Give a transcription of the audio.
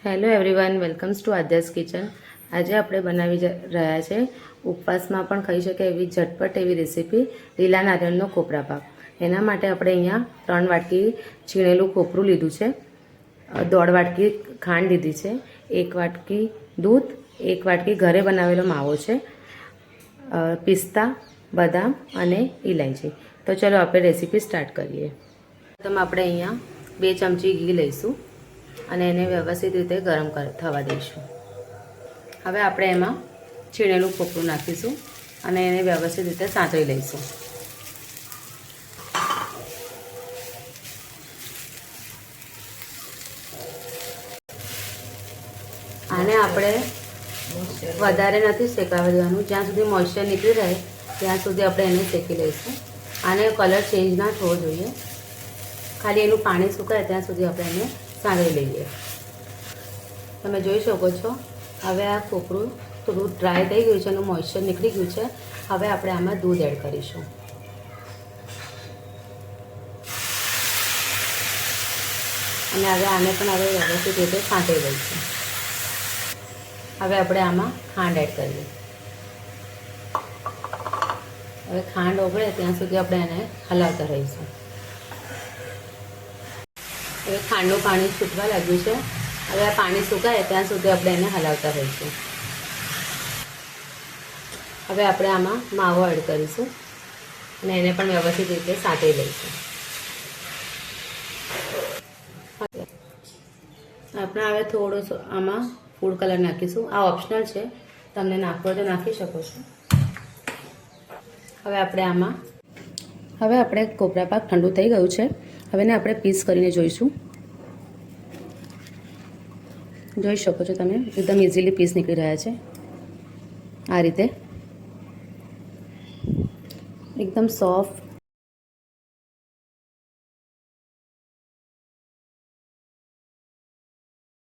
Hello everyone, welcomes to Aadya's kitchen. આજે આપણે બનાવી રહ્યા છે ઉપવાસમાં પણ ખાઈ શકાય એવી ઝટપટ એવી રેસીપી લીલા નારિયેળનો કોપરા પાક. એના માટે આપણે અહીંયા 3 વાટકી છીણેલું કોપરું લીધું છે, 1.5 વાટકી ખાંડ લીધી છે, 1 વાટકી દૂધ, 1 વાટકી ઘરે બનાવેલો માવો છે, પિસ્તા, બદામ અને ઇલાયચી. તો ચલો આપણે રેસીપી સ્ટાર્ટ કરીએ. પ્રથમ આપણે અહીંયા 2 ચમચી ઘી લઈશું અને એને વ્યવસ્થિત રીતે ગરમ થવા દઈશું. હવે આપણે એમાં છીણેલું કોપરું નાખીશું અને એને વ્યવસ્થિત રીતે સાંતળી લઈશું. આને આપણે વધારે નથી શેકાવા દેવાનું, જ્યાં સુધી મોઇશ્ચર નીકળી રહે ત્યાં સુધી આપણે એને શેકી લઈશું. આને કલર ચેન્જ ના થવો જોઈએ, ખાલી એનું પાણી સુકાય ત્યાં સુધી આપણે એને સાંતળી લઈએ. તમે જોઈ શકો છો હવે આ કોપરું થોડું ડ્રાય થઈ ગયું છે, એનું મોઇશ્ચર નીકળી ગયું છે. હવે આપણે આમાં દૂધ એડ કરીશું અને હવે આને પણ હવે વ્યવસ્થિત રીતે સાંતળી દઈશું. હવે આપણે આમાં ખાંડ એડ કરીએ. હવે ખાંડ ઓગળે ત્યાં સુધી આપણે એને હલાવતા રહીશું. હવે ખાંડનું પાણી છૂટવા લાગ્યું છે. હવે આ પાણી સુકાય ત્યાં સુધી આપણે એને હલાવતા રહીશું. હવે આપણે આમાં માવો એડ કરીશું અને એને પણ વ્યવસ્થિત રીતે સાંતળી લઈશું. આપણે હવે થોડો આમાં ફૂડ કલર નાખીશું. આ ઓપ્શનલ છે, તમને નાખવો તો નાખી શકો છો. હવે આપણે કોપરા પાક ઠંડુ થઈ ગયું છે. હવે એને આપણે પીસ કરીને જોઈશું. જોઈ શકો છો તમે, એકદમ ઇઝીલી પીસ નીકળી રહ્યા છે. આ રીતે એકદમ સોફ્ટ